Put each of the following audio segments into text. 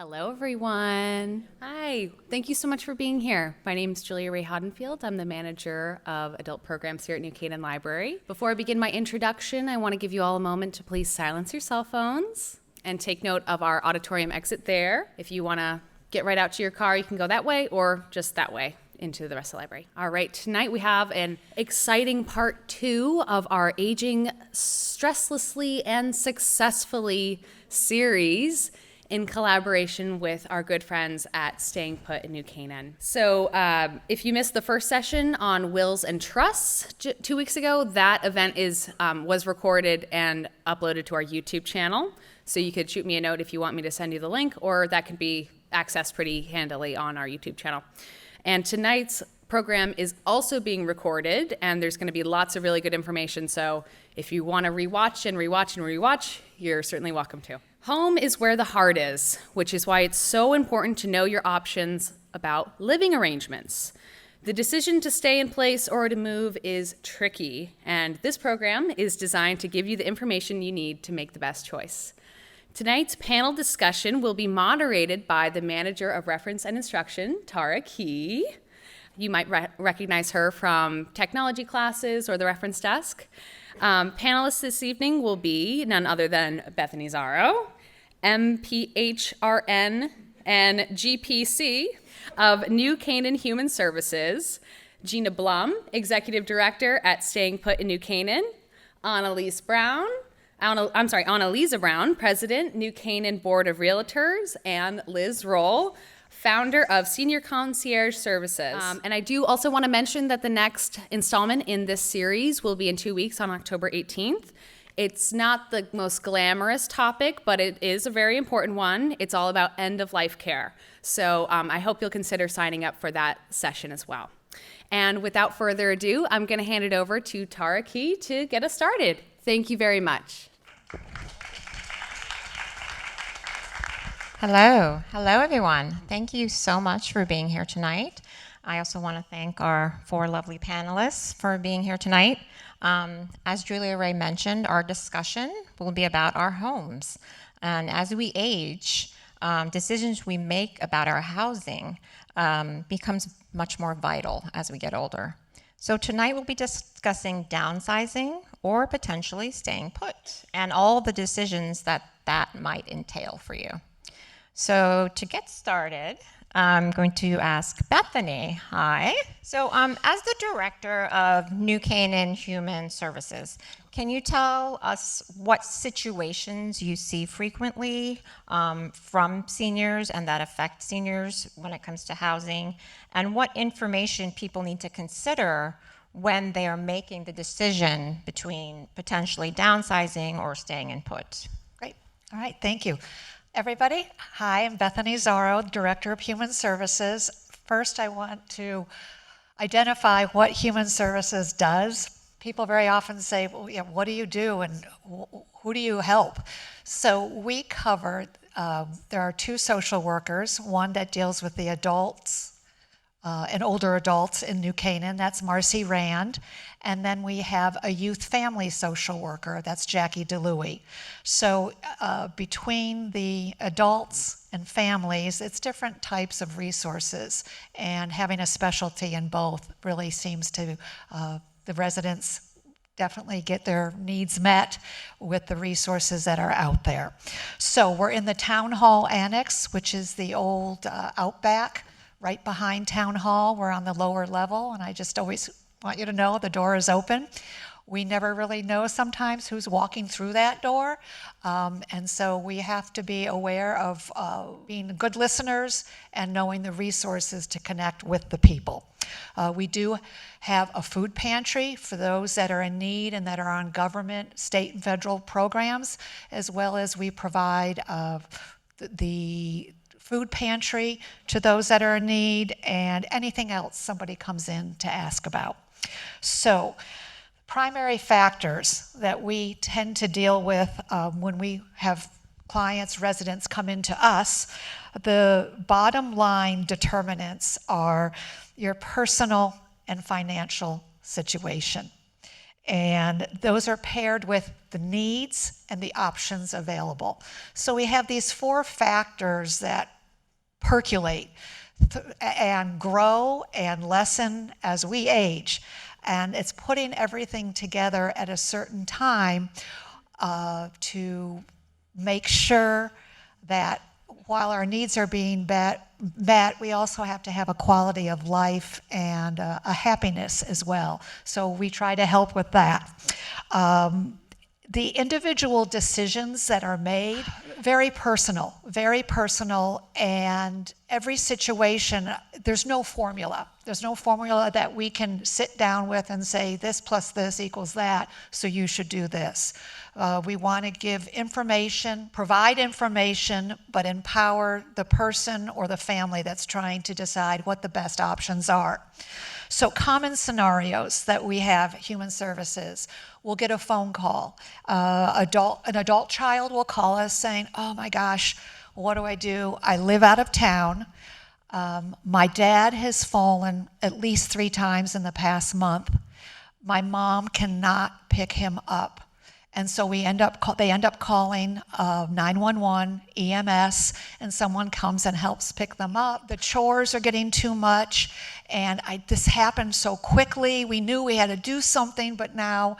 Hello, everyone. Hi. Thank you so much for being here. My name is Julia Ray Hoddenfield. I'm the manager of adult programs here at New Canaan Library. Before I begin my introduction, I want to give you all a moment to please silence your cell phones and take note of our auditorium exit there. If you want to get right out to your car, you can go that way or just that way into the rest of the library. All right, tonight we have an exciting part 2 of our Aging Stresslessly and Successfully series in collaboration with our good friends at Staying Put in New Canaan. So if you missed the first session on wills and trusts 2 weeks ago, that event was recorded and uploaded to our YouTube channel. So you could shoot me a note if you want me to send you the link, or that can be accessed pretty handily on our YouTube channel. And tonight's program is also being recorded, and there's going to be lots of really good information. So if you want to rewatch and rewatch and rewatch, you're certainly welcome to. Home is where the heart is, which is why it's so important to know your options about living arrangements. The decision to stay in place or to move is tricky, and this program is designed to give you the information you need to make the best choice. Tonight's panel discussion will be moderated by the Manager of Reference and Instruction, Tara Key. You might recognize her from technology classes or the reference desk. Panelists this evening will be none other than Bethany Zaro, MPHRN and GPC of New Canaan Human Services, Gina Blum, Executive Director at Staying Put in New Canaan, Anne-Lise Brown, President, New Canaan Board of Realtors, and Liz Rolle, founder of Senior Concierge Services. And I do also want to mention that the next installment in this series will be in 2 weeks on October 18th. It's not the most glamorous topic, but it is a very important one. It's all about end-of-life care. So I hope you'll consider signing up for that session as well. And without further ado, I'm going to hand it over to Tara Key to get us started. Thank you very much. Hello everyone. Thank you so much for being here tonight. I also want to thank our 4 lovely panelists for being here tonight. As Julia Ray mentioned, our discussion will be about our homes. And as we age, decisions we make about our housing becomes much more vital as we get older. So tonight we'll be discussing downsizing or potentially staying put and all the decisions that might entail for you. So to get started, I'm going to ask Bethany. Hi. So as the director of New Canaan Human Services, can you tell us what situations you see frequently from seniors and that affect seniors when it comes to housing, and what information people need to consider when they are making the decision between potentially downsizing or staying in put? Great. All right. Thank you. Everybody, hi, I'm Bethany Zaro, Director of Human Services. First, I want to identify what Human Services does. People very often say, well, yeah, what do you do and who do you help? So we cover, there are 2 social workers, one that deals with the adults and older adults in New Canaan, that's Marcy Rand, and then we have a youth family social worker, that's Jackie DeLuey. So between the adults and families, it's different types of resources, and having a specialty in both really seems to, the residents definitely get their needs met with the resources that are out there. So we're in the Town Hall Annex, which is the old Outback, right behind Town Hall. We're on the lower level, and I just always want you to know the door is open. We never really know sometimes who's walking through that door, and so we have to be aware of being good listeners and knowing the resources to connect with the people. We do have a food pantry for those that are in need and that are on government, state, and federal programs, as well as we provide the food pantry to those that are in need and anything else somebody comes in to ask about. So, primary factors that we tend to deal with when we have clients, residents come into us, the bottom line determinants are your personal and financial situation. And those are paired with the needs and the options available. So we have these 4 factors that percolate and grow and lessen as we age. And it's putting everything together at a certain time to make sure that while our needs are being met, we also have to have a quality of life and a happiness as well. So we try to help with that. The individual decisions that are made, very personal, and every situation, there's no formula. There's no formula that we can sit down with and say, this plus this equals that, so you should do this. We want to give information, provide information, but empower the person or the family that's trying to decide what the best options are. So common scenarios that we have at Human Services, we'll get a phone call. An adult child will call us saying, oh my gosh, what do I do? I live out of town. My dad has fallen at least 3 times in the past month. My mom cannot pick him up. And so they end up calling 911, EMS, and someone comes and helps pick them up. The chores are getting too much, and this happened so quickly. We knew we had to do something, but now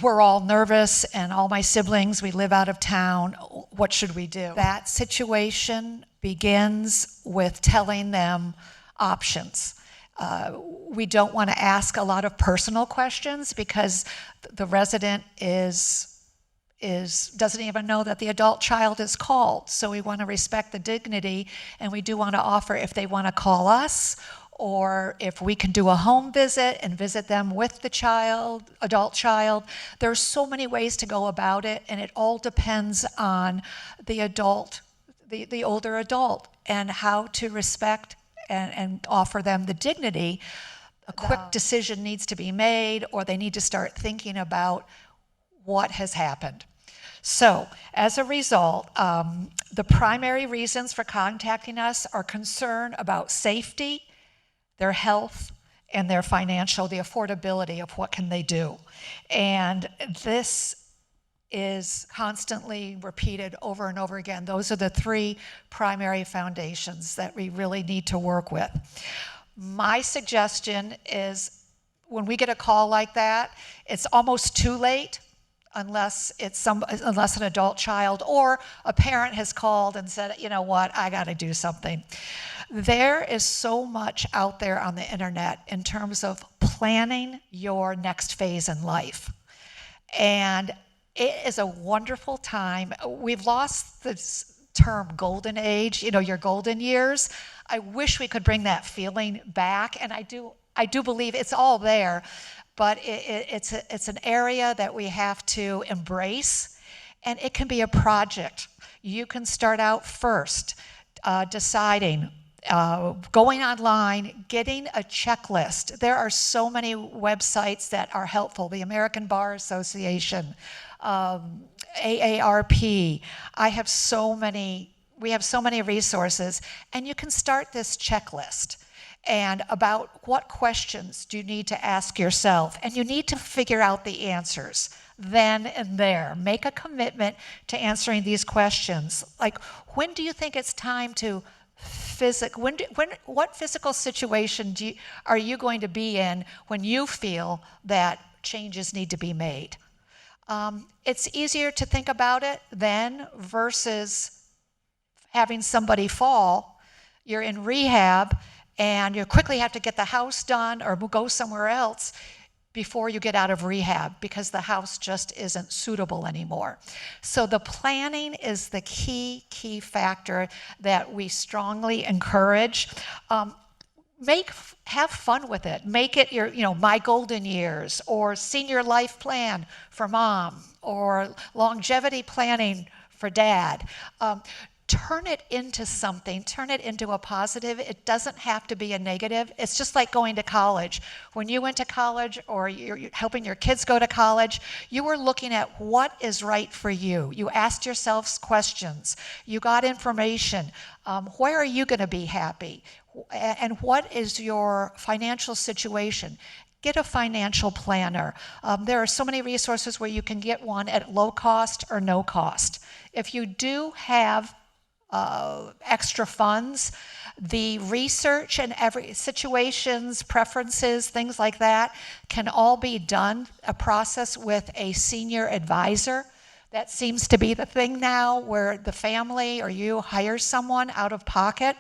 we're all nervous, and all my siblings, we live out of town. What should we do? That situation begins with telling them options. We don't want to ask a lot of personal questions because the resident doesn't even know that the adult child is called. So we want to respect the dignity, and we do want to offer if they want to call us, or if we can do a home visit and visit them with the child, adult child. There's so many ways to go about it, and it all depends on the adult, the older adult, and how to respect and offer them the dignity. A quick decision needs to be made, or they need to start thinking about what has happened. So as a result, the primary reasons for contacting us are concern about safety, their health, and their financial, the affordability of what can they do. And this is constantly repeated over and over again. Those are the 3 primary foundations that we really need to work with. My suggestion is when we get a call like that, it's almost too late unless an adult child or a parent has called and said, you know what, I got to do something. There is so much out there on the internet in terms of planning your next phase in life. And it is a wonderful time. We've lost this term golden age, your golden years. I wish we could bring that feeling back, and I do believe it's all there, but it's an area that we have to embrace, and it can be a project. You can start out first, deciding, going online, getting a checklist. There are so many websites that are helpful. The American Bar Association, AARP. We have so many resources, and you can start this checklist. And about what questions do you need to ask yourself, and you need to figure out the answers then and there. Make a commitment to answering these questions. Like, when do you think it's time to what physical situation are you going to be in when you feel that changes need to be made? It's easier to think about it then versus having somebody fall. You're in rehab and you quickly have to get the house done or go somewhere else before you get out of rehab because the house just isn't suitable anymore. So the planning is the key factor that we strongly encourage. Have fun with it. Make it your, my golden years, or senior life plan for mom, or longevity planning for dad. Turn it into something. Turn it into a positive. It doesn't have to be a negative. It's just like going to college. When you went to college, or you're helping your kids go to college, you were looking at what is right for you. You asked yourselves questions. You got information. Where are you going to be happy? And what is your financial situation? get a financial planner. There are so many resources where you can get one at low cost or no cost. If you do have extra funds, the research and every situations, preferences, things like that can all be done, a process with a senior advisor. That seems to be the thing now, where the family or you hire someone out of pocket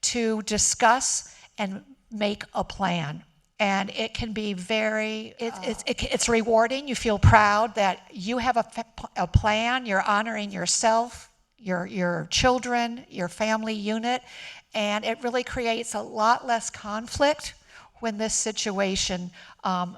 to discuss and make a plan. And it can be very, it's rewarding. You feel proud that you have a plan, you're honoring yourself, your children, your family unit, and it really creates a lot less conflict when this situation,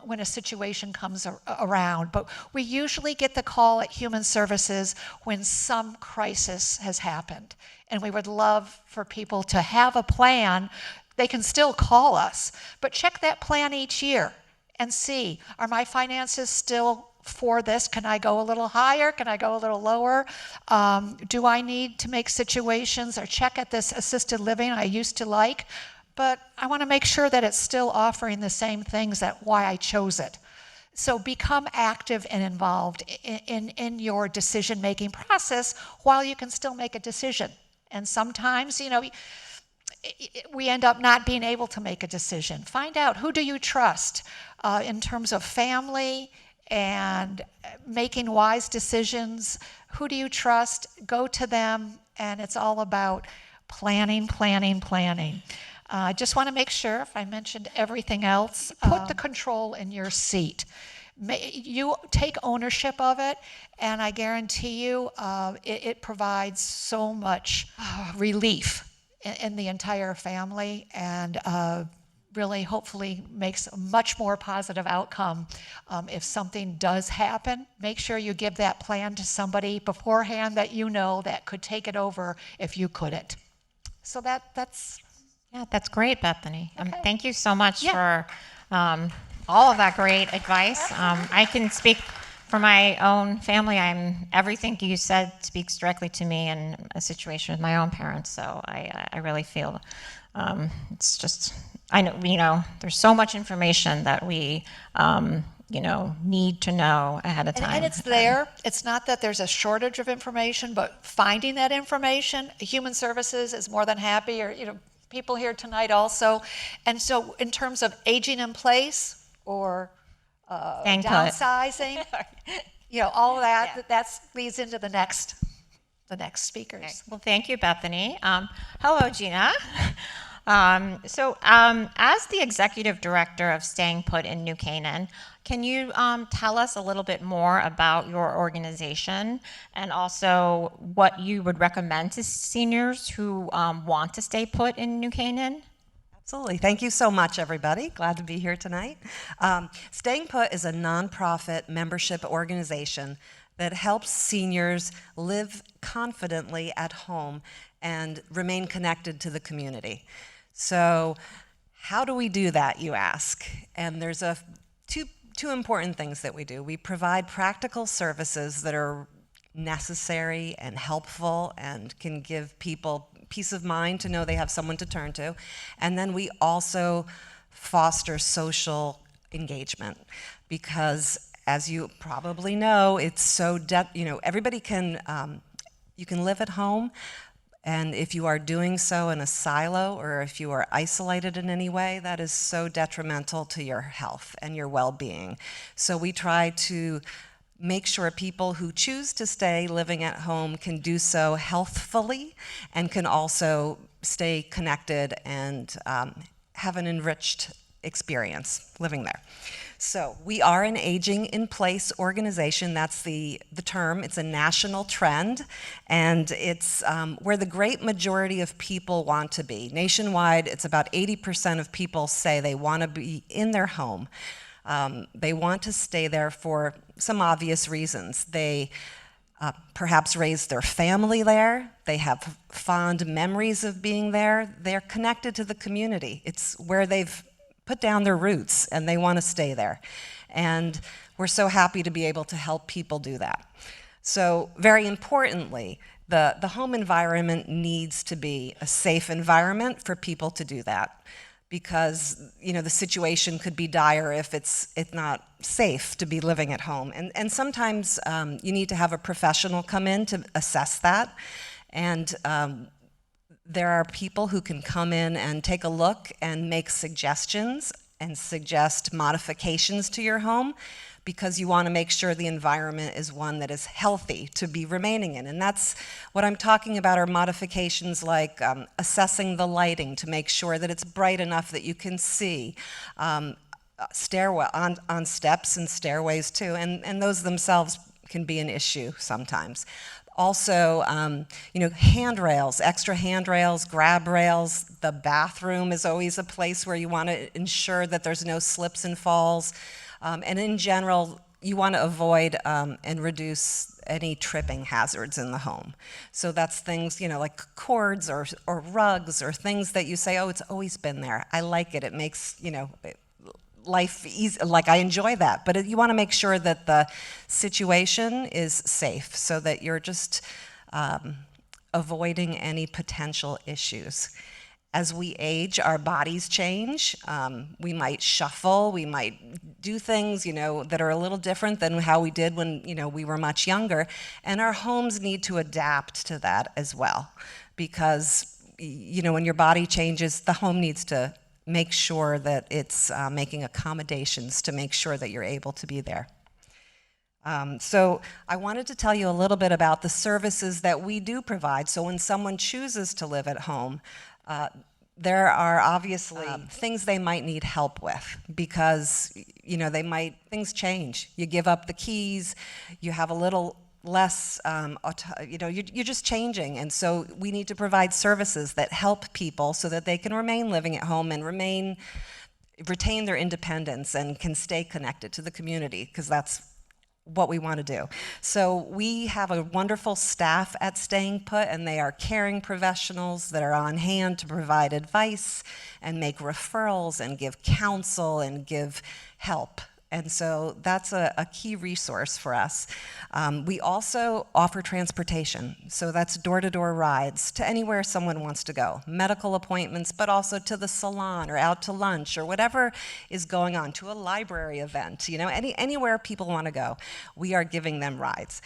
when a situation comes around. But we usually get the call at Human Services when some crisis has happened. And we would love for people to have a plan. They can still call us, but check that plan each year and see, are my finances still for this? Can I go a little higher? Can I go a little lower? Do I need to make situations or check at this assisted living I used to like? But I want to make sure that it's still offering the same things that why I chose it. So become active and involved in your decision-making process while you can still make a decision. And sometimes, we end up not being able to make a decision. Find out, who do you trust in terms of family and making wise decisions? Who do you trust? Go to them, and it's all about planning. I just want to make sure, if I mentioned everything else, put the control in your seat. You take ownership of it, and I guarantee you it provides so much relief in the entire family, and really hopefully makes a much more positive outcome. If something does happen, make sure you give that plan to somebody beforehand that that could take it over if you couldn't. So that's... Yeah, that's great, Bethany. Okay. Thank you so much for all of that great advice. I can speak for my own family. Everything you said speaks directly to me in a situation with my own parents. So I really feel it's just, I know, there's so much information that we need to know ahead of time. And it's there. It's not that there's a shortage of information, but finding that information, Human Services is more than happy, or people here tonight also. And so in terms of aging in place or downsizing, all of that, that leads into the next speakers. Okay. Well, thank you, Bethany. Hello, Gina. As the executive director of Staying Put in New Canaan, can you tell us a little bit more about your organization and also what you would recommend to seniors who want to stay put in New Canaan? Absolutely. Thank you so much, everybody. Glad to be here tonight. Staying Put is a nonprofit membership organization that helps seniors live confidently at home and remain connected to the community. So how do we do that, you ask? And there's two important things that we do. We provide practical services that are necessary and helpful and can give people peace of mind to know they have someone to turn to. And then we also foster social engagement because, as you probably know, it's so, everybody can, you can live at home, and if you are doing so in a silo or if you are isolated in any way, that is so detrimental to your health and your well-being. So we try to make sure people who choose to stay living at home can do so healthfully and can also stay connected and have an enriched experience living there. So we are an aging in place organization. That's the term. It's a national trend, and it's where the great majority of people want to be. Nationwide, it's about 80% of people say they want to be in their home. They want to stay there for some obvious reasons. They perhaps raised their family there. They have fond memories of being there. They're connected to the community. It's where they've put down their roots and they want to stay there. And we're so happy to be able to help people do that. So very importantly, the home environment needs to be a safe environment for people to do that, because the situation could be dire if it's not safe to be living at home. And sometimes you need to have a professional come in to assess that. And there are people who can come in and take a look and make suggestions and suggest modifications to your home, because you want to make sure the environment is one that is healthy to be remaining in. And that's what I'm talking about, are modifications like assessing the lighting to make sure that it's bright enough that you can see, stairwell on steps and stairways too, and those themselves can be an issue sometimes. Also, handrails, extra handrails, grab rails. The bathroom is always a place where you want to ensure that there's no slips and falls. And in general, you want to avoid and reduce any tripping hazards in the home. So that's things, like cords or rugs or things that you say, oh, it's always been there. I like it. It makes, life easy. Like, I enjoy that. But you want to make sure that the situation is safe so that you're just avoiding any potential issues. As we age, our bodies change. We might shuffle, we might do things, that are a little different than how we did when, we were much younger. And our homes need to adapt to that as well. Because, when your body changes, the home needs to make sure that it's making accommodations to make sure that you're able to be there. So I wanted to tell you a little bit about the services that we do provide. So when someone chooses to live at home, there are obviously things they might need help with, because things change. You give up the keys, you have a little less, you're just changing. And so we need to provide services that help people so that they can remain living at home and retain their independence and can stay connected to the community, because that's what we want to do. So we have a wonderful staff at Staying Put, and they are caring professionals that are on hand to provide advice and make referrals and give counsel and give help. And so that's a key resource for us. We also offer transportation. So that's door-to-door rides to anywhere someone wants to go. Medical appointments, but also to the salon or out to lunch or whatever is going on, to a library event, anywhere people want to go. We are giving them rides.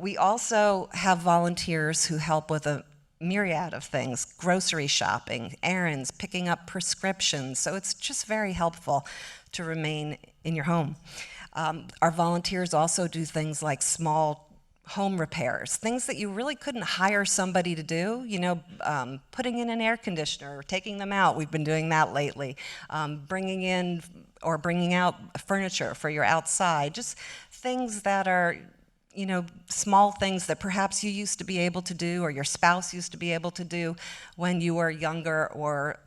We also have volunteers who help with a myriad of things: grocery shopping, errands, picking up prescriptions. So it's just very helpful to remain in your home. Our volunteers also do things like small home repairs, things that you really couldn't hire somebody to do, putting in an air conditioner or taking them out. We've been doing that lately. Bringing in or bringing out furniture for your outside, just things that are small things that perhaps you used to be able to do, or your spouse used to be able to do when you were younger, or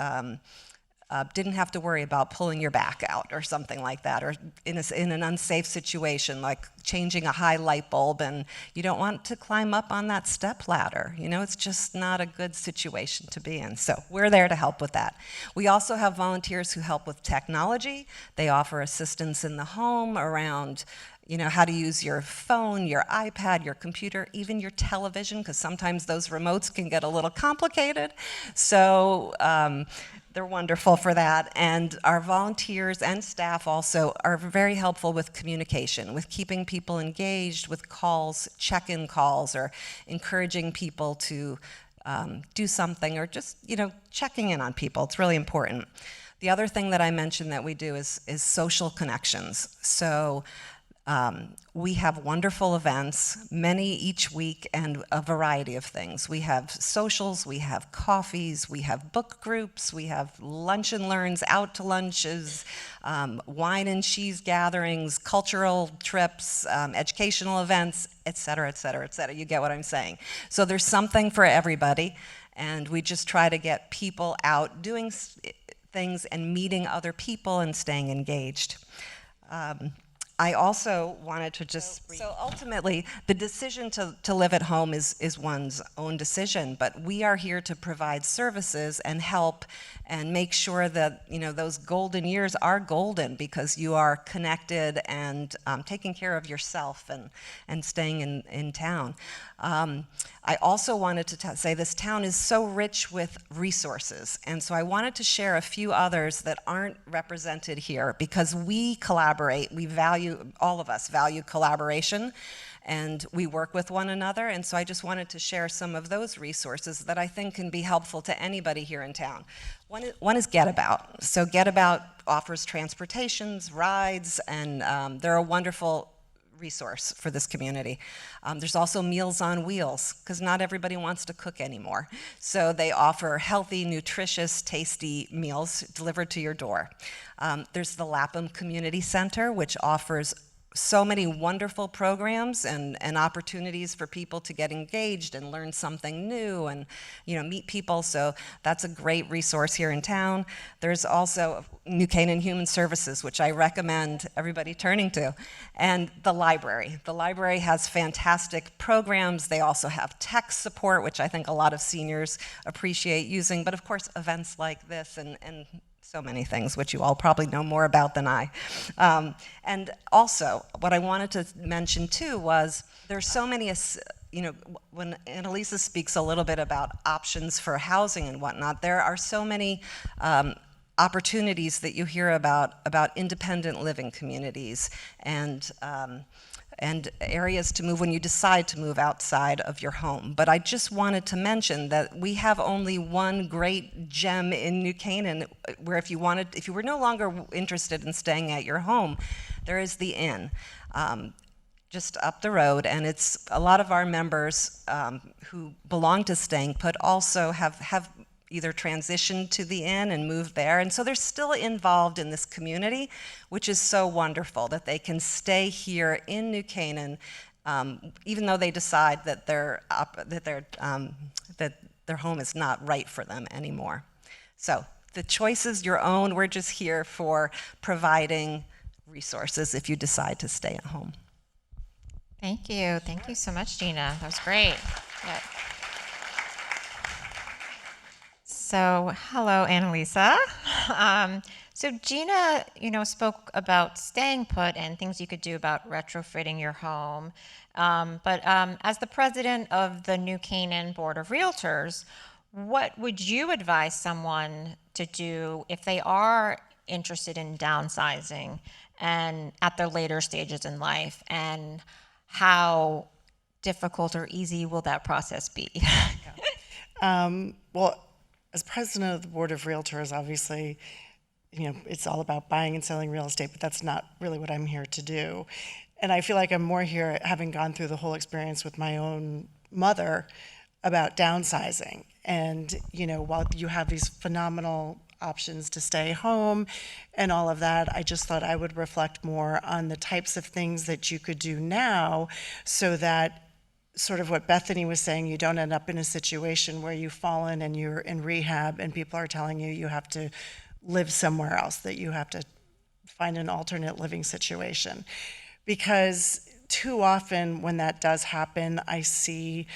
didn't have to worry about pulling your back out or something like that, or in an unsafe situation like changing a high light bulb and you don't want to climb up on that step ladder. It's just not a good situation to be in. So we're there to help with that. We also have volunteers who help with technology. They offer assistance in the home around how to use your phone, your iPad, your computer, even your television, because sometimes those remotes can get a little complicated. So they're wonderful for that. And our volunteers and staff also are very helpful with communication, with keeping people engaged with calls, check-in calls, or encouraging people to do something, or just, checking in on people. It's really important. The other thing that I mentioned that we do is social connections. So we have wonderful events, many each week, and a variety of things. We have socials, we have coffees, we have book groups, we have lunch and learns, out to lunches, wine and cheese gatherings, cultural trips, educational events, et cetera, et cetera, et cetera. You get what I'm saying. So there's something for everybody, and we just try to get people out doing things and meeting other people and staying engaged. I also wanted to so ultimately, the decision to live at home is one's own decision, but we are here to provide services and help and make sure that, those golden years are golden because you are connected and taking care of yourself and staying in town. I also wanted to say this town is so rich with resources, and so I wanted to share a few others that aren't represented here because we collaborate. All of us value collaboration, and we work with one another, and so I just wanted to share some of those resources that I think can be helpful to anybody here in town. One is Getabout. So Getabout offers transportations, rides, and they're a wonderful resource for this community. There's also Meals on Wheels, because not everybody wants to cook anymore. So they offer healthy, nutritious, tasty meals delivered to your door. There's the Lapham Community Center, which offers so many wonderful programs and opportunities for people to get engaged and learn something new and meet people. So that's a great resource here in town. There's also New Canaan Human Services, which I recommend everybody turning to, and the library. The library has fantastic programs. They also have tech support, which I think a lot of seniors appreciate using, but of course events like this and so many things, which you all probably know more about than I. And also, what I wanted to mention too was there's so many, when Anne-Lise speaks a little bit about options for housing and whatnot, there are so many opportunities that you hear about independent living communities and areas to move when you decide to move outside of your home. But I just wanted to mention that we have only one great gem in New Canaan where if you were no longer interested in staying at your home, there is the Inn. Just up the road, and it's a lot of our members who belong to Staying Put also have either transitioned to the Inn and moved there, and so they're still involved in this community, which is so wonderful that they can stay here in New Canaan, even though they decide that their home is not right for them anymore. So the choice is your own. We're just here for providing resources if you decide to stay at home. Thank you. Thank you so much, Gina. That was great. Yeah. So, hello, Anne-Lise. So Gina, spoke about staying put and things you could do about retrofitting your home. But as the president of the New Canaan Board of Realtors, what would you advise someone to do if they are interested in downsizing and at their later stages in life, and how difficult or easy will that process be? Well, as president of the Board of Realtors, obviously, it's all about buying and selling real estate, but that's not really what I'm here to do. And I feel like I'm more here having gone through the whole experience with my own mother about downsizing. And, while you have these phenomenal options to stay home and all of that, I just thought I would reflect more on the types of things that you could do now so that sort of what Bethany was saying, you don't end up in a situation where you've fallen and you're in rehab and people are telling you you have to live somewhere else, that you have to find an alternate living situation. Because too often when that does happen, I see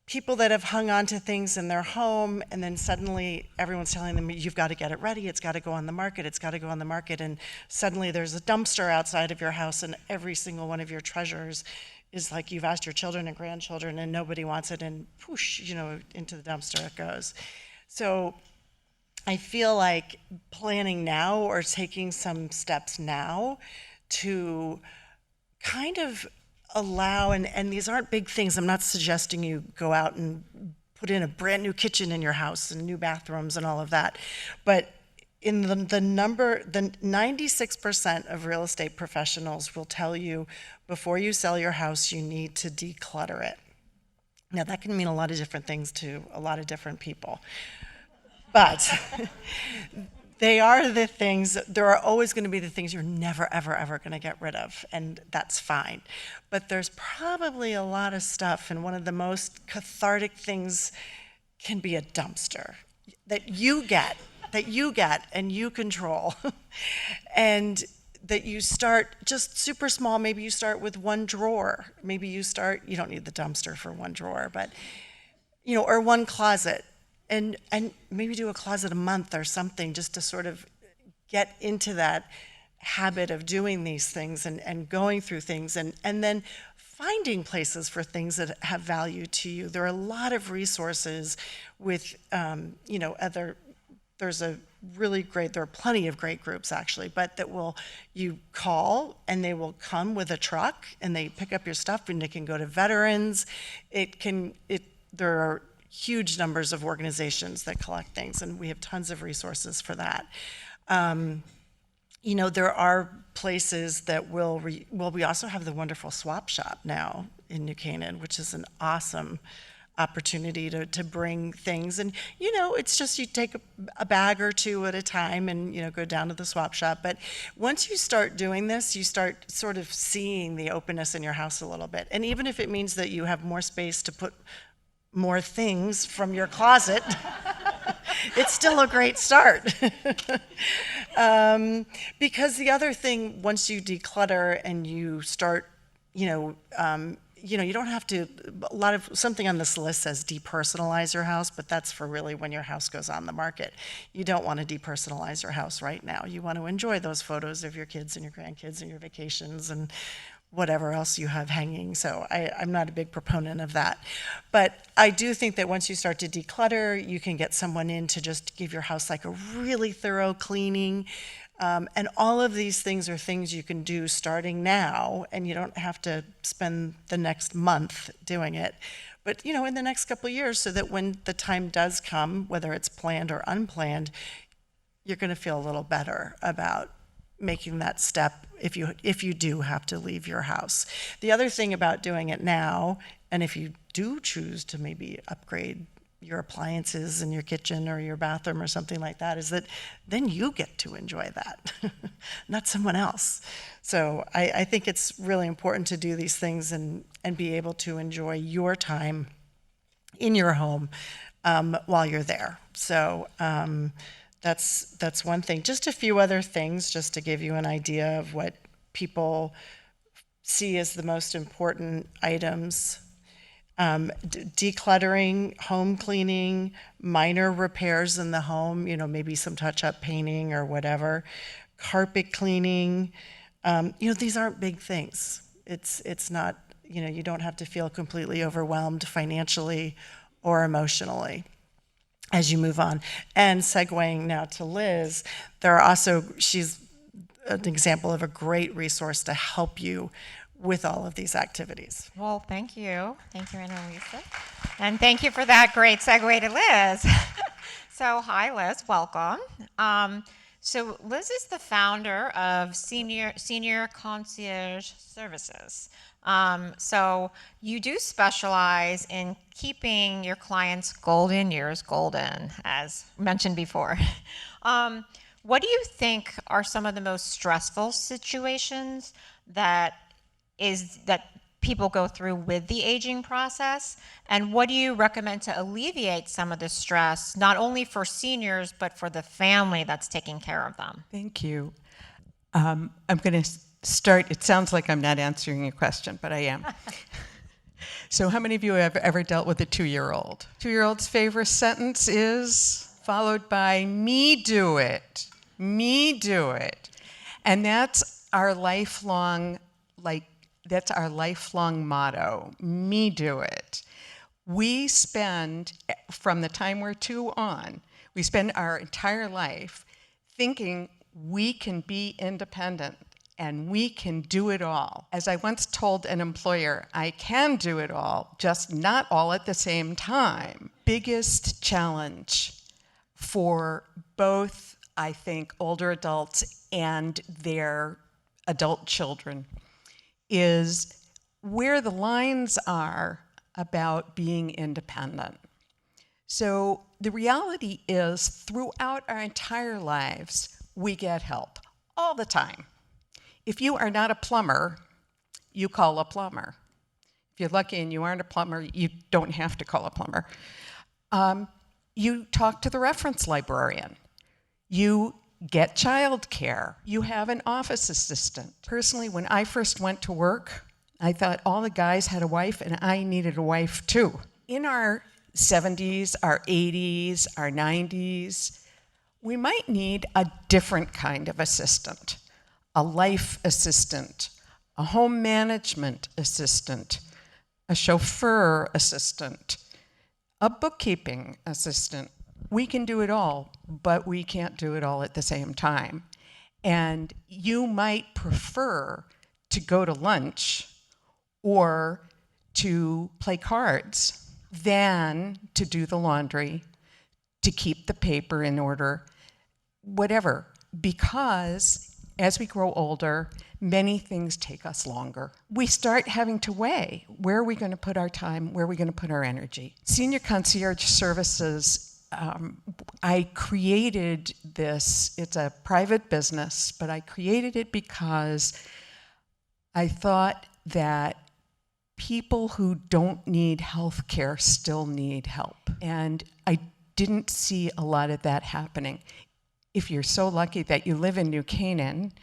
people that have hung on to things in their home, and then suddenly everyone's telling them, you've got to get it ready, it's got to go on the market, it's got to go on the market, and suddenly there's a dumpster outside of your house and every single one of your treasures is like you've asked your children and grandchildren and nobody wants it, and whoosh, into the dumpster it goes. So I feel like planning now or taking some steps now to kind of allow, and these aren't big things, I'm not suggesting you go out and put in a brand new kitchen in your house and new bathrooms and all of that, but in the 96% of real estate professionals will tell you before you sell your house, you need to declutter it. Now, that can mean a lot of different things to a lot of different people. But they are the things, there are always going to be the things you're never, ever, ever going to get rid of, and that's fine. But there's probably a lot of stuff, and one of the most cathartic things can be a dumpster that you get and you control. And that you start just super small. Maybe you start with one drawer. Maybe you don't need the dumpster for one drawer, but, or one closet. And maybe do a closet a month or something, just to sort of get into that habit of doing these things and going through things, and then finding places for things that have value to you. There are a lot of resources with, there are plenty of great groups actually, but you call and they will come with a truck and they pick up your stuff, and it can go to veterans. There are huge numbers of organizations that collect things, and we have tons of resources for that. There are places that we also have the wonderful swap shop now in New Canaan, which is an awesome opportunity to bring things. And, it's just you take a bag or two at a time and, go down to the swap shop. But once you start doing this, you start sort of seeing the openness in your house a little bit. And even if it means that you have more space to put more things from your closet, it's still a great start. Because the other thing, once you declutter and you start, you don't have to, something on this list says depersonalize your house, but that's for really when your house goes on the market. You don't want to depersonalize your house right now. You want to enjoy those photos of your kids and your grandkids and your vacations and whatever else you have hanging. So I'm not a big proponent of that. But I do think that once you start to declutter, you can get someone in to just give your house like a really thorough cleaning. And all of these things are things you can do starting now, and you don't have to spend the next month doing it. But, in the next couple of years, so that when the time does come, whether it's planned or unplanned, you're going to feel a little better about making that step if you do have to leave your house. The other thing about doing it now, and if you do choose to maybe upgrade your appliances in your kitchen or your bathroom or something like that, is that then you get to enjoy that, not someone else. So I think it's really important to do these things and be able to enjoy your time in your home while you're there. So that's one thing. Just a few other things, just to give you an idea of what people see as the most important items. Decluttering, home cleaning, minor repairs in the home, maybe some touch-up painting or whatever, carpet cleaning. These aren't big things. It's not, you don't have to feel completely overwhelmed financially or emotionally as you move on. And segueing now to Liz, she's an example of a great resource to help you with all of these activities. Well, thank you. Thank you, Anne-Lise. And thank you for that great segue to Liz. So, hi, Liz. Welcome. So Liz is the founder of Senior Concierge Services. So you do specialize in keeping your clients' golden years golden, as mentioned before. What do you think are some of the most stressful situations that people go through with the aging process? And what do you recommend to alleviate some of the stress, not only for seniors, but for the family that's taking care of them? Thank you. I'm going to start. It sounds like I'm not answering your question, but I am. So how many of you have ever dealt with a 2-year-old? 2-year-old's favorite sentence is followed by, me do it. Me do it. And that's our lifelong, that's our lifelong motto, me do it. We spend, from the time we're 2 on, we spend our entire life thinking we can be independent and we can do it all. As I once told an employer, I can do it all, just not all at the same time. Biggest challenge for both, I think, older adults and their adult children is where the lines are about being independent. So the reality is, throughout our entire lives, we get help all the time. If you are not a plumber, you call a plumber. If you're lucky and you aren't a plumber, you don't have to call a plumber. You talk to the reference librarian. You get childcare. You have an office assistant. Personally, when I first went to work, I thought all the guys had a wife and I needed a wife too. In our 70s, our 80s, our 90s, we might need a different kind of assistant, a life assistant, a home management assistant, a chauffeur assistant, a bookkeeping assistant. We can do it all, but we can't do it all at the same time. And you might prefer to go to lunch or to play cards than to do the laundry, to keep the paper in order, whatever. Because as we grow older, many things take us longer. We start having to weigh, where are we going to put our time, where are we going to put our energy? Senior Concierge Services, I created this, it's a private business, but I created it because I thought that people who don't need health care still need help. And I didn't see a lot of that happening. If you're so lucky that you live in New Canaan,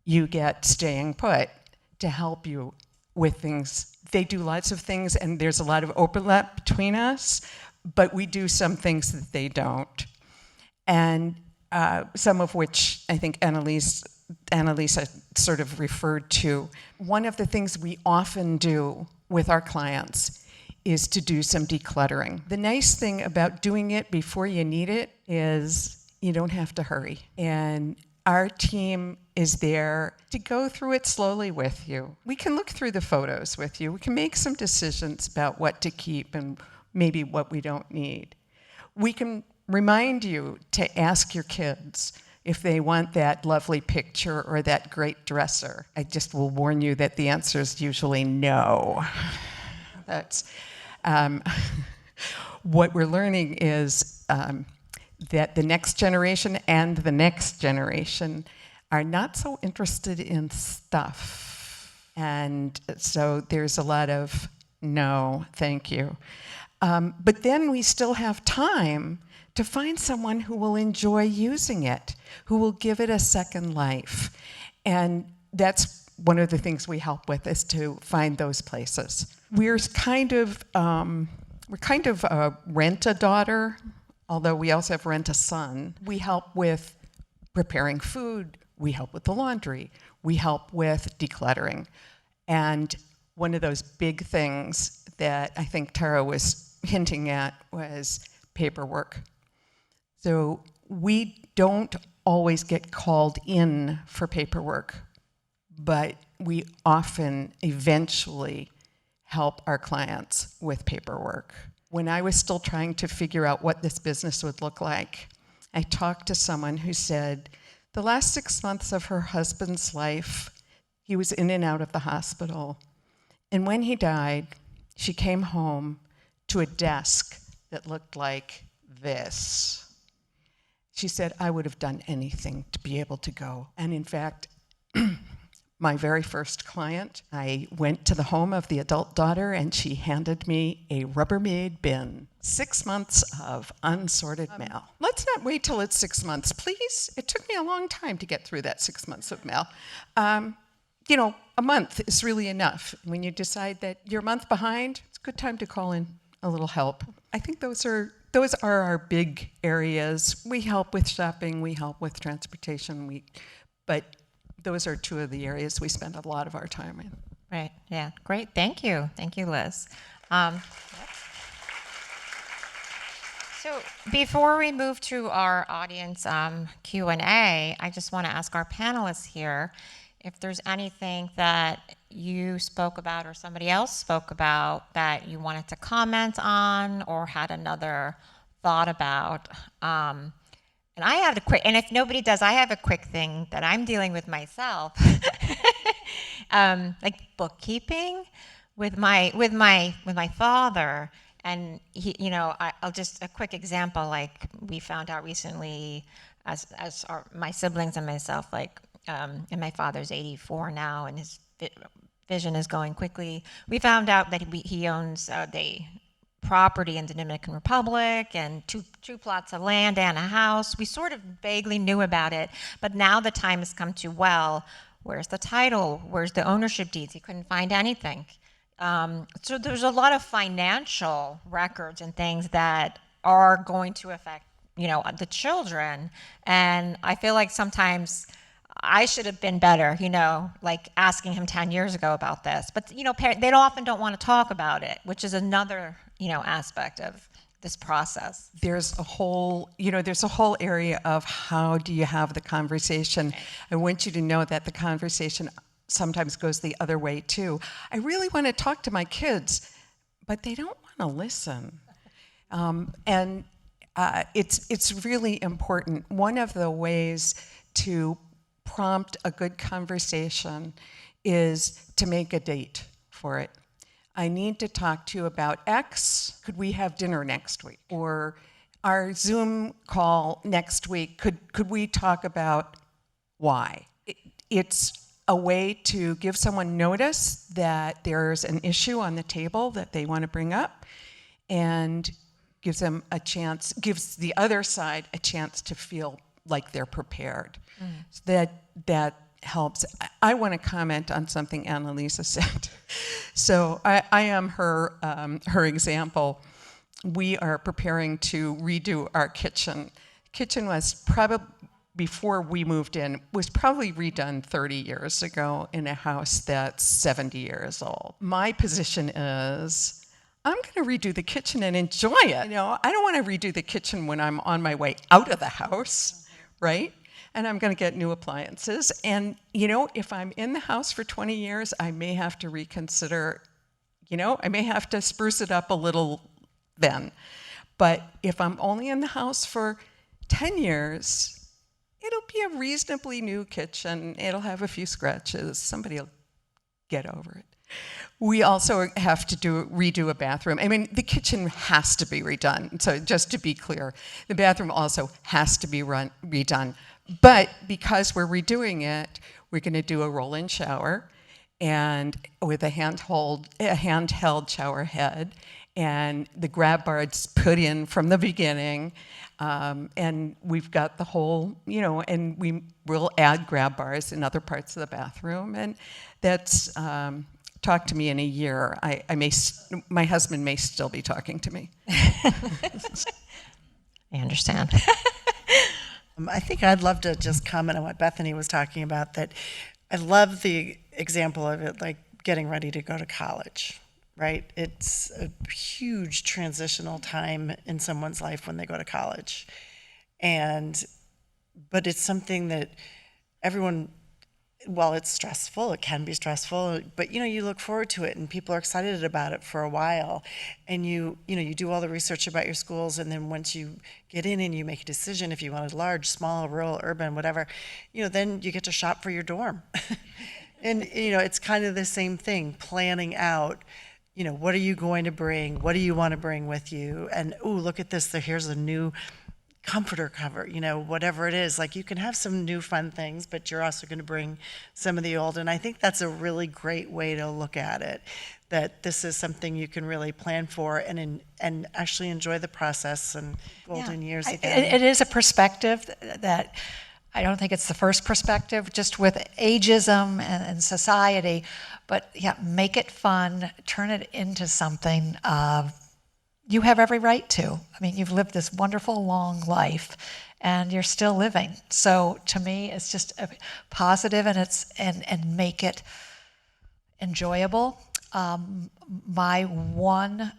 you get Staying Put to help you with things. They do lots of things, and there's a lot of overlap between us, but we do some things that they don't. And some of which I think Anne-Lise sort of referred to. One of the things we often do with our clients is to do some decluttering. The nice thing about doing it before you need it is you don't have to hurry. And our team is there to go through it slowly with you. We can look through the photos with you. We can make some decisions about what to keep and maybe what we don't need. We can remind you to ask your kids if they want that lovely picture or that great dresser. I just will warn you that the answer is usually no. That's what we're learning is that the next generation and the next generation are not so interested in stuff. And so there's a lot of no, thank you. But then we still have time to find someone who will enjoy using it, who will give it a second life. And that's one of the things we help with, is to find those places. We're kind of rent a daughter, although we also have rent a son. We help with preparing food, we help with the laundry, we help with decluttering. And one of those big things that I think Tara was hinting at was paperwork. So we don't always get called in for paperwork, but we often eventually help our clients with paperwork. When I was still trying to figure out what this business would look like, I talked to someone who said the last 6 months of her husband's life, he was in and out of the hospital. And when he died, she came home to a desk that looked like this. She said, I would have done anything to be able to go. And in fact, my very first client, I went to the home of the adult daughter and she handed me a Rubbermaid bin. 6 months of unsorted mail. Let's not wait till it's 6 months, please. It took me a long time to get through that 6 months of mail. A month is really enough. When you decide that you're a month behind, it's a good time to call in a little help. I think those are our big areas. We help with shopping, we help with transportation, but those are two of the areas we spend a lot of our time in. Right, yeah, great, thank you, Liz. So before we move to our audience Q&A, I just want to ask our panelists here if there's anything that you spoke about or somebody else spoke about that you wanted to comment on or had another thought about. And I have and if nobody does, I have a quick thing that I'm dealing with myself. Like bookkeeping with my father. And I'll just a quick example. Like we found out recently, my siblings and myself, and my father's 84 now, and his vision is going quickly. We found out that he owns property in the Dominican Republic and two plots of land and a house. We sort of vaguely knew about it, but now the time has come to, well, where's the title? Where's the ownership deeds? He couldn't find anything. So there's a lot of financial records and things that are going to affect, the children. And I feel like sometimes I should have been better, like asking him 10 years ago about this. But, they often don't want to talk about it, which is another, aspect of this process. There's a whole area of how do you have the conversation. I want you to know that the conversation sometimes goes the other way too. I really want to talk to my kids, but they don't want to listen. It's really important. One of the ways to prompt a good conversation is to make a date for it. I need to talk to you about X. Could we have dinner next week? Or our Zoom call next week, could we talk about Y? It's a way to give someone notice that there's an issue on the table that they want to bring up, and gives them a chance, gives the other side a chance to feel like they're prepared. So that helps. I want to comment on something Anne-Lise said. So I am her example. We are preparing to redo our kitchen. Kitchen was probably, before we moved in, was probably redone 30 years ago in a house that's 70 years old. My position is, I'm going to redo the kitchen and enjoy it. I don't want to redo the kitchen when I'm on my way out of the house, right? And I'm going to get new appliances. And, if I'm in the house for 20 years, I may have to reconsider, I may have to spruce it up a little then. But if I'm only in the house for 10 years, it'll be a reasonably new kitchen. It'll have a few scratches. Somebody will get over it. We also have to redo a bathroom. I mean, the kitchen has to be redone. So just to be clear, the bathroom also has to be redone. But because we're redoing it, we're going to do a roll-in shower, and with a handheld shower head, and the grab bars put in from the beginning, and we've got the whole, and we will add grab bars in other parts of the bathroom, and that's. Talk to me in a year. My husband may still be talking to me. I understand. I think I'd love to just comment on what Bethany was talking about, that I love the example of it, like getting ready to go to college, right? It's a huge transitional time in someone's life when they go to college. But it's something that everyone, while it's stressful, it can be stressful, but you look forward to it, and people are excited about it for a while, and you do all the research about your schools, and then once you get in and you make a decision if you want a large, small, rural, urban, whatever, then you get to shop for your dorm. And it's kind of the same thing, planning out, what are you going to bring, what do you want to bring with you, and look at this, here's a new comforter cover, whatever it is. Like, you can have some new fun things, but you're also going to bring some of the old. And I think that's a really great way to look at it, that this is something you can really plan for and actually enjoy the process and golden years again. It is a perspective that I don't think it's the first perspective, just with ageism and society, but make it fun, turn it into something you have every right to. I mean, you've lived this wonderful long life, and you're still living. So to me, it's just a positive, and make it enjoyable. My one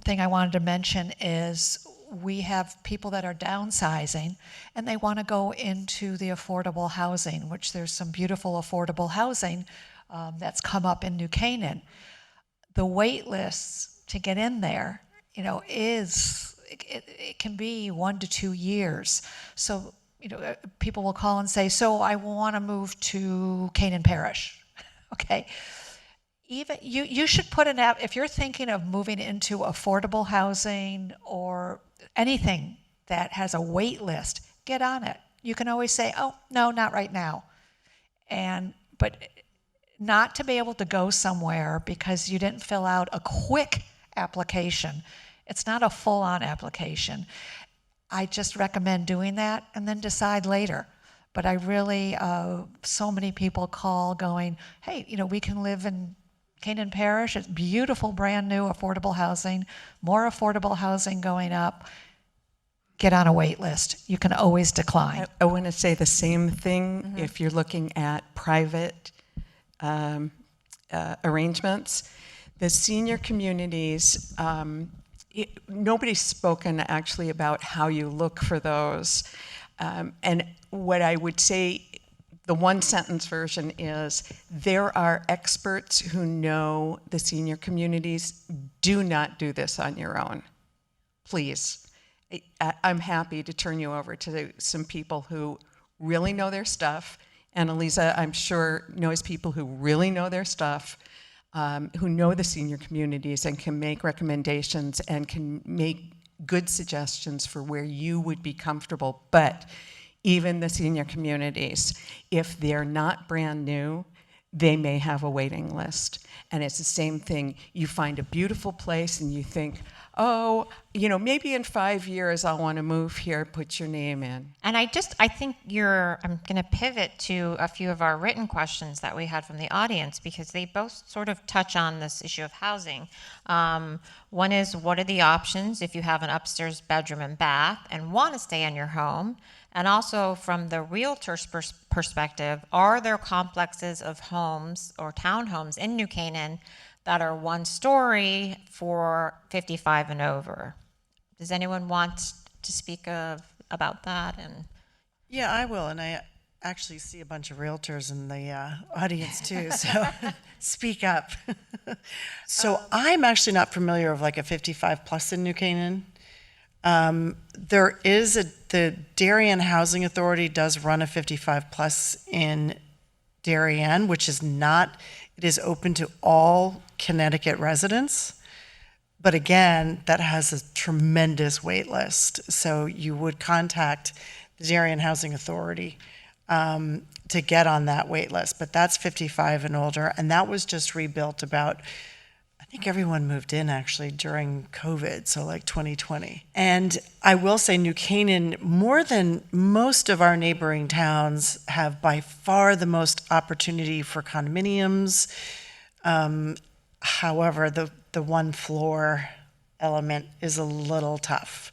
thing I wanted to mention is we have people that are downsizing, and they want to go into the affordable housing, which there's some beautiful affordable housing that's come up in New Canaan. The wait lists to get in there, it can be 1 to 2 years. So, people will call and say, so I want to move to Canaan Parish. Okay. Even you should put an app, if you're thinking of moving into affordable housing or anything that has a wait list, get on it. You can always say, oh, no, not right now. But not to be able to go somewhere because you didn't fill out a quick application. It's not a full-on application. I just recommend doing that and then decide later. But I really, so many people call going, hey, we can live in Canaan Parish. It's beautiful, brand new, affordable housing, more affordable housing going up. Get on a wait list. You can always decline. I want to say the same thing if you're looking at private arrangements. The senior communities, nobody's spoken actually about how you look for those. And what I would say, the one sentence version is, there are experts who know the senior communities. Do not do this on your own, please. I'm happy to turn you over to some people who really know their stuff. Anne-Lise, I'm sure, knows people who really know their stuff, who know the senior communities and can make recommendations and can make good suggestions for where you would be comfortable. But even the senior communities, if they're not brand new, they may have a waiting list. And it's the same thing. You find a beautiful place and you think, oh, maybe in 5 years I'll want to move here, put your name in. And I think I'm going to pivot to a few of our written questions that we had from the audience, because they both sort of touch on this issue of housing. One is, what are the options if you have an upstairs bedroom and bath and want to stay in your home? And also from the realtor's perspective, are there complexes of homes or townhomes in New Canaan that are one story for 55 and over? Does anyone want to speak about that? And Yeah, I will, and I actually see a bunch of realtors in the audience too, so speak up. So I'm actually not familiar with like a 55 plus in New Canaan. There is the Darien Housing Authority does run a 55 plus in Darien, which is not, it is open to all Connecticut residents. But again, that has a tremendous wait list. So you would contact the Darien Housing Authority to get on that wait list. But that's 55 and older. And that was just rebuilt about, I think everyone moved in actually during COVID, so like 2020. And I will say New Canaan, more than most of our neighboring towns, have by far the most opportunity for condominiums. However, the one floor element is a little tough.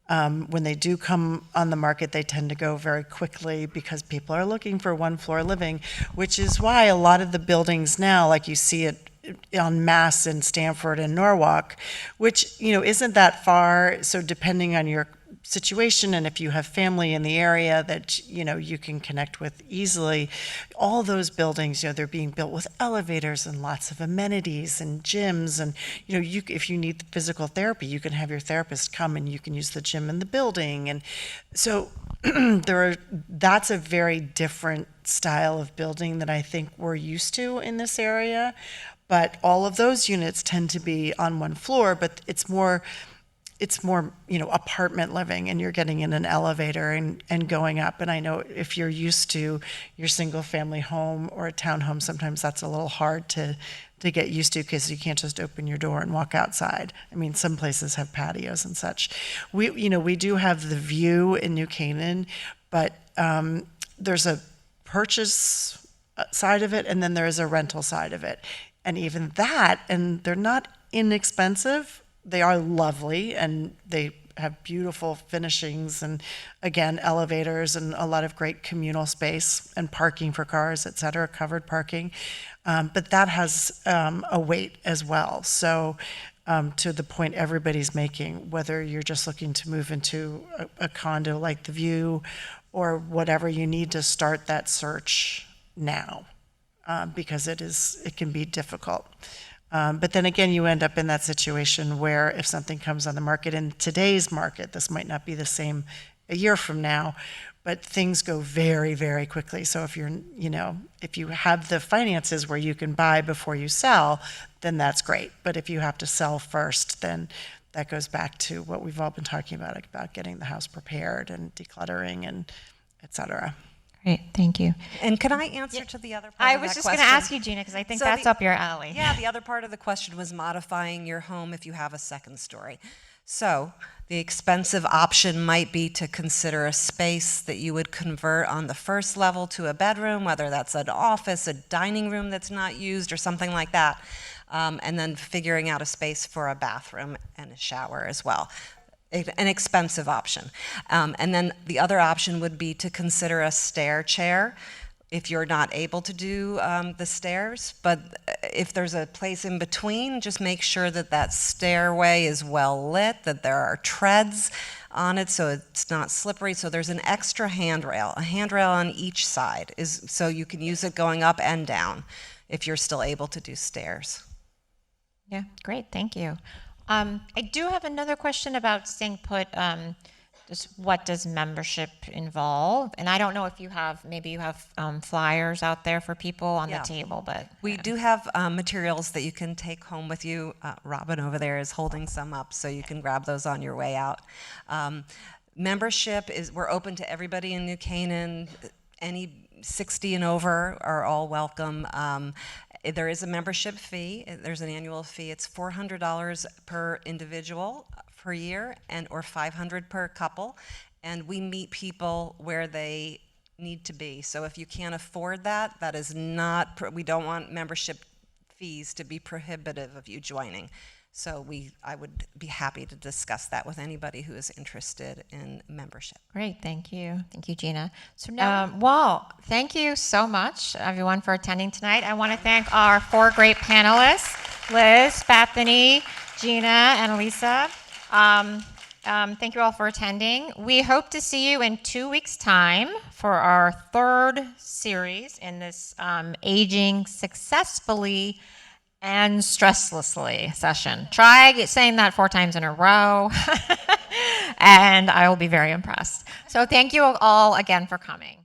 When they do come on the market, they tend to go very quickly because people are looking for one floor living, which is why a lot of the buildings now, like you see it en masse in Stamford and Norwalk, which, isn't that far. So depending on your situation and if you have family in the area that, you can connect with easily, all those buildings, they're being built with elevators and lots of amenities and gyms. And, if you need physical therapy, you can have your therapist come and you can use the gym in the building. And so that's a very different style of building that I think we're used to in this area. But all of those units tend to be on one floor, but it's more, apartment living, and you're getting in an elevator and going up. And I know if you're used to your single family home or a townhome, sometimes that's a little hard to get used to because you can't just open your door and walk outside. I mean, some places have patios and such. We do have the view in New Canaan, but there's a purchase side of it, and then there is a rental side of it. And even that, and they're not inexpensive, they are lovely, and they have beautiful finishings, and again, elevators and a lot of great communal space and parking for cars, et cetera, covered parking. But that has a weight as well. So to the point everybody's making, whether you're just looking to move into a condo like the View or whatever, you need to start that search now. Because it can be difficult. But then again, you end up in that situation where if something comes on the market in today's market, this might not be the same a year from now, but things go very, very quickly. So if if you have the finances where you can buy before you sell, then that's great. But if you have to sell first, then that goes back to what we've all been talking about getting the house prepared and decluttering and et cetera. Great, thank you. And can I answer to the other part I of was that just going question? to ask you, Gina, because I think So that's the- up your alley. Yeah, the other part of the question was modifying your home if you have a second story. So the expensive option might be to consider a space that you would convert on the first level to a bedroom, whether that's an office, a dining room that's not used, or something like that. And then figuring out a space for a bathroom and a shower as well. An expensive option. And then the other option would be to consider a stair chair if you're not able to do the stairs. But if there's a place in between, just make sure that that stairway is well lit, that there are treads on it so it's not slippery. So there's an extra handrail, a handrail on each side, so you can use it going up and down if you're still able to do stairs. Yeah, great, thank you. I do have another question about staying put. Just what does membership involve? And I don't know if you have, maybe you have flyers out there for people on Yeah. the table, but. We do have materials that you can take home with you. Robin over there is holding some up, so you can grab those on your way out. Membership we're open to everybody in New Canaan. Any 60 and over are all welcome. There is a membership fee. There's an annual fee. It's $400 per individual per year, or $500 per couple. And we meet people where they need to be. So if you can't afford that, that is not, we don't want membership fees to be prohibitive of you joining. So I would be happy to discuss that with anybody who is interested in membership. Great, thank you. Thank you, Gina. So now, well, thank you so much, everyone, for attending tonight. I want to thank our 4 great panelists, Liz, Bethany, Gina, and Elisa. Thank you all for attending. We hope to see you in 2 weeks' time for our 3rd series in this Aging Successfully and Stresslessly session. Try saying that 4 times in a row, and I will be very impressed. So thank you all again for coming.